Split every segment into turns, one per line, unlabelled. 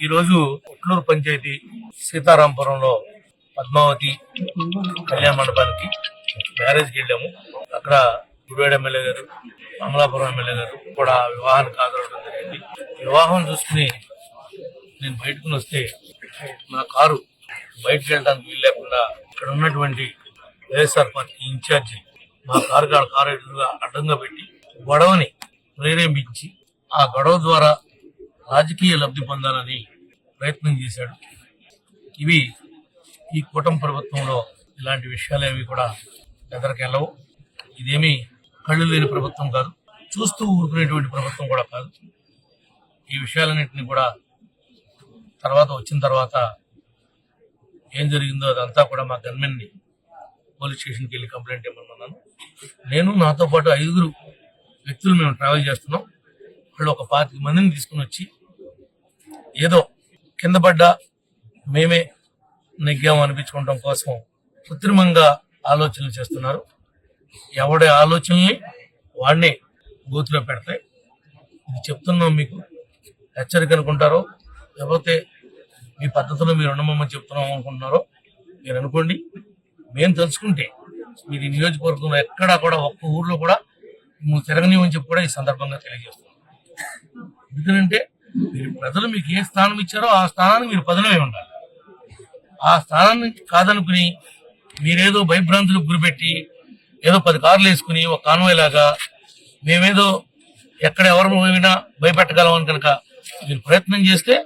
ఈరోజు ఉట్లూరు పంచాయతీ సీతారాంపురంలో పద్మావతి కళ్యాణ మండపానికి మ్యారేజ్కి వెళ్ళాము. అక్కడ గుడివాడ ఎమ్మెల్యే గారు, అమలాపురం ఎమ్మెల్యే గారు కూడా వివాహానికి హాజరవడం జరిగింది. వివాహం చూసుకుని నేను బయటకు వస్తే నా కారు బయటకు వెళ్ళడానికి వీలు లేకుండా ఇక్కడ ఉన్నటువంటి వైఎస్ఆర్ పార్టీ ఇన్ఛార్జి మా కారు ఎదురుగా అడ్డంగా పెట్టి గొడవని ప్రేరేపించి ఆ గొడవ ద్వారా రాజకీయ లబ్ధి పొందాలని ప్రయత్నం చేశాడు. ఇవి ఈ కూటమి ప్రభుత్వంలో ఇలాంటి విషయాలేవి కూడా ఎదరికెళ్ళవు. ఇదేమీ కళ్ళు లేని ప్రభుత్వం కాదు, చూస్తూ ఊరుకునేటువంటి ప్రభుత్వం కూడా కాదు. ఈ విషయాలన్నింటినీ కూడా వచ్చిన తర్వాత ఏం జరిగిందో అదంతా కూడా మా గన్మెన్ని పోలీస్ స్టేషన్కి వెళ్ళి కంప్లైంట్ ఇవ్వమన్నాను. నేను నాతో పాటు 5 వ్యక్తులు మేము ట్రావెల్ చేస్తున్నాం. వాళ్ళు ఒక 25 మందిని తీసుకుని వచ్చి ఏదో కింద పడ్డా మేమే నెగ్గాము అనిపించుకోవడం కోసం కృత్రిమంగా ఆలోచనలు చేస్తున్నారు. ఎవడి ఆలోచనల్ని వాడిని గోతులో పెడతాయి. ఇది చెప్తున్నాం, మీకు హెచ్చరిక అనుకుంటారో లేకపోతే మీ పద్ధతిలో మీరు ఉండమని చెప్తున్నాం అనుకుంటున్నారో మీరు అనుకోండి. మేము తెలుసుకుంటే మీరు నియోజకవర్గంలో ఎక్కడా కూడా ఒక్క ఊర్లో కూడా మేము తిరగనివని చెప్పి కూడా ఈ సందర్భంగా తెలియజేస్తున్నాం. ఎందుకంటే మీరు ప్రజలు మీకు ఏ స్థానం ఇచ్చారో ఆ స్థానానికి మీరు పదనమే ఉండాలి. ఆ స్థానాన్ని కాదనుకుని మీరేదో భయభ్రాంతులకు గురిపెట్టి ఏదో 10 కార్లు వేసుకుని ఒక కాన్వాయ్ లాగా మేమేదో ఎక్కడ ఎవరు పోయినా భయపెట్టగలమని కనుక మీరు ప్రయత్నం చేస్తే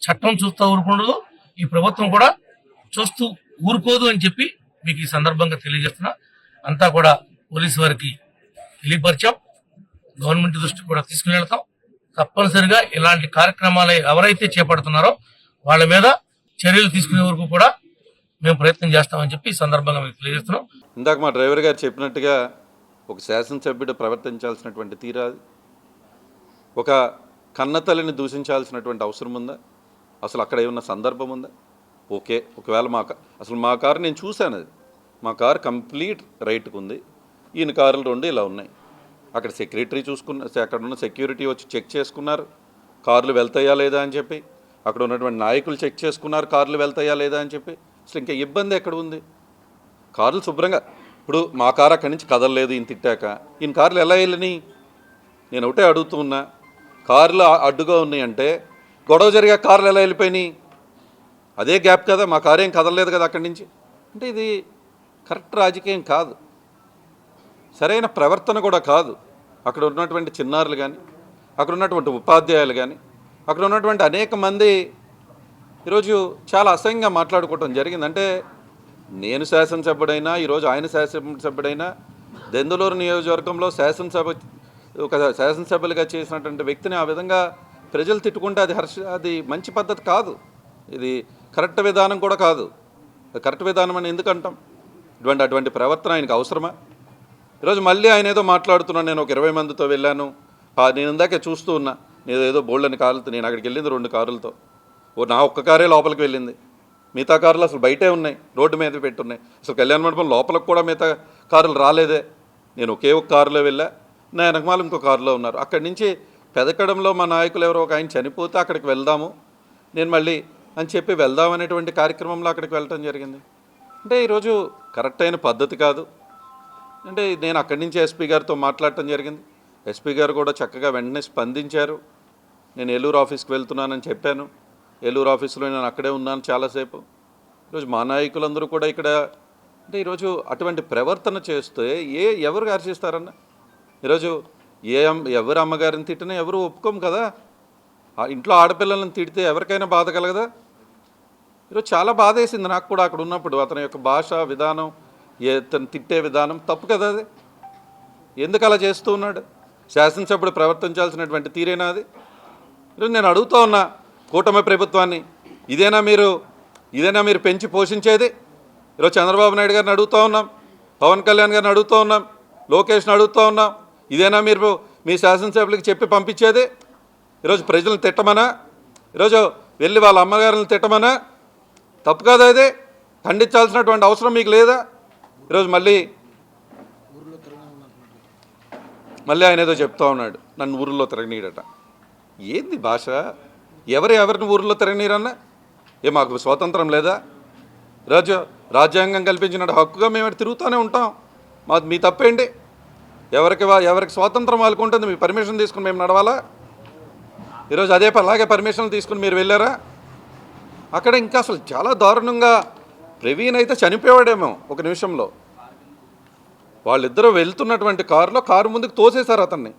చట్టం చూస్తూ ఊరుకుండదు, ఈ ప్రభుత్వం కూడా చూస్తూ ఊరుకోదు అని చెప్పి మీకు ఈ సందర్భంగా తెలియజేస్తున్నా. అంతా కూడా పోలీసు వారికి తెలియపరిచాం, గవర్నమెంట్ దృష్టికి కూడా తీసుకుని వెళ్తాం. తప్పనిసరిగా ఇలాంటి కార్యక్రమాలు ఎవరైతే చేపడుతున్నారో వాళ్ళ మీద చర్యలు తీసుకునే వరకు కూడా మేము ప్రయత్నం చేస్తామని చెప్పి ఈ సందర్భంగా మీకు తెలియజేస్తున్నాం.
ఇందాక మా డ్రైవర్ గారు చెప్పినట్టుగా ఒక శాసనసభ్యుడు ప్రవర్తించాల్సినటువంటి తీరాది, ఒక కన్నతల్లిని దూషించాల్సినటువంటి అవసరం ఉందా? అసలు అక్కడ ఏమన్నా సందర్భం ఉందా? ఓకే, ఒకవేళ మా కారు నేను చూశాను, అది మా కారు కంప్లీట్ రైట్కు ఉంది, ఈయన కారులు 2 ఇలా ఉన్నాయి. అక్కడ సెక్రటరీ అక్కడ ఉన్న సెక్యూరిటీ వచ్చి చెక్ చేసుకున్నారు కార్లు వెళ్తాయా లేదా అని చెప్పి, అక్కడ ఉన్నటువంటి నాయకులు చెక్ చేసుకున్నారు కార్లు వెళ్తాయా లేదా అని చెప్పి. అసలు ఇంకా ఇబ్బంది ఎక్కడ ఉంది? కార్లు శుభ్రంగా, ఇప్పుడు మా కారు అక్కడి నుంచి కదలలేదు ఈయన తిట్టాక, ఈయన కార్లు ఎలా వెళ్ళని నేను ఒకటే అడుగుతూ ఉన్నా. కార్లు అడ్డుగా ఉన్నాయంటే గొడవ జరిగే కార్లు ఎలా వెళ్ళిపోయినాయి? అదే గ్యాప్ కదా, మా కారు ఏం కదలలేదు కదా అక్కడి నుంచి. అంటే ఇది కరెక్ట్ రాజకీయం కాదు, సరైన ప్రవర్తన కూడా కాదు. అక్కడ ఉన్నటువంటి చిన్నారులు కానీ, అక్కడ ఉన్నటువంటి ఉపాధ్యాయులు కానీ, అక్కడ ఉన్నటువంటి అనేక మంది ఈరోజు చాలా అసహ్యంగా మాట్లాడుకోవటం జరిగింది. అంటే నేను శాసనసభ్యుడైనా, ఈరోజు ఆయన శాసనసభ్యుడైనా, దెందులూరు నియోజకవర్గంలో ఒక శాసనసభ్యులుగా చేసినటువంటి వ్యక్తిని ఆ విధంగా ప్రజలు తిట్టుకుంటే అది మంచి పద్ధతి కాదు. ఇది కరెక్ట్ విధానం కూడా కాదు. కరెక్ట్ విధానం అని ఎందుకంటాం? అటువంటి ప్రవర్తన ఆయనకు అవసరమా? ఈరోజు మళ్ళీ ఆయన ఏదో మాట్లాడుతున్నాను, నేను ఒక 20 మందితో వెళ్ళాను, నేను ఇందాకే చూస్తూ ఉన్నా, నేను ఏదో బోల్డని కారులతో, నేను అక్కడికి వెళ్ళింది 2 కారులతో, నా ఒక్క కారే లోపలికి వెళ్ళింది, మిగతా కారులు అసలు బయటే ఉన్నాయి, రోడ్డు మీద పెట్టున్నాయి. అసలు కళ్యాణ మండపం లోపలికి కూడా మిగతా కారులు రాలేదే. నేను ఒకే ఒక కారులో వెళ్ళా, నా వెనకమాల ఇంకో కారులో ఉన్నారు. అక్కడి నుంచి పెదకడంలో మా నాయకులు ఎవరో ఒక ఆయన చనిపోతే అక్కడికి వెళ్దాము, నేను మళ్ళీ అని చెప్పి వెళ్దాం అనేటువంటి కార్యక్రమంలో అక్కడికి వెళ్ళటం జరిగింది. అంటే ఈరోజు కరెక్ట్ అయిన పద్ధతి కాదు. అంటే నేను అక్కడి నుంచి ఎస్పీ గారితో మాట్లాడటం జరిగింది. ఎస్పీ గారు కూడా చక్కగా వెంటనే స్పందించారు. నేను ఏలూరు ఆఫీస్కి వెళ్తున్నానని చెప్పాను. ఏలూరు ఆఫీసులో నేను అక్కడే ఉన్నాను చాలాసేపు. ఈరోజు మా నాయకులందరూ కూడా ఇక్కడ, అంటే ఈరోజు అటువంటి ప్రవర్తన చేస్తే ఎవరు హర్షిస్తారన్న? ఈరోజు ఎవరు అమ్మగారిని తిట్టినా ఎవరు ఒప్పుకోం కదా. ఇంట్లో ఆడపిల్లలను తిడితే ఎవరికైనా బాధ కలగదా? ఈరోజు చాలా బాధ వేసింది నాకు కూడా అక్కడ ఉన్నప్పుడు. అతని యొక్క భాష విధానం, అతను తిట్టే విధానం తప్పు కదా. అది ఎందుకు అలా చేస్తూ ఉన్నాడు? శాసనసభ్యుడు ప్రవర్తించాల్సినటువంటి తీరేనా అది? ఈరోజు నేను అడుగుతూ ఉన్నా కూటమి ప్రభుత్వాన్ని, ఇదేనా మీరు పెంచి పోషించేది? ఈరోజు చంద్రబాబు నాయుడు గారిని అడుగుతూ ఉన్నాం, పవన్ కళ్యాణ్ గారిని అడుగుతూ ఉన్నాం, లోకేష్ని అడుగుతూ ఉన్నాం, ఇదేనా మీరు మీ శాసనసభ్యులకి చెప్పి పంపించేది? ఈరోజు ప్రజలను తిట్టమనా? ఈరోజు వెళ్ళి వాళ్ళ అమ్మగారులను తిట్టమనా? తప్పు కాదా? అదే ఖండించాల్సినటువంటి అవసరం మీకు లేదా? ఈరోజు మళ్ళీ ఆయన ఏదో చెప్తా ఉన్నాడు, నన్ను ఊరిలో తిరగనీయడట. ఏంది భాష? ఎవరిని ఊరిలో తిరగనీరన్నా? మాకు స్వాతంత్రం లేదా? రాజ్యాంగం కల్పించిన హక్కుగా మేము తిరుగుతూనే ఉంటాం. మీ తప్పేంటి? ఎవరికి స్వాతంత్రం వాళ్ళకు ఉంటుంది. మీ పర్మిషన్ తీసుకుని మేము నడవాలా? ఈరోజు అలాగే పర్మిషన్లు తీసుకుని మీరు వెళ్ళారా? అక్కడ ఇంకా అసలు చాలా దారుణంగా ప్రవీణ్ అయితే చనిపోయాడేమో ఒక నిమిషంలో. వాళ్ళిద్దరూ వెళ్తున్నటువంటి కారు ముందుకు తోసేశారు అతన్ని.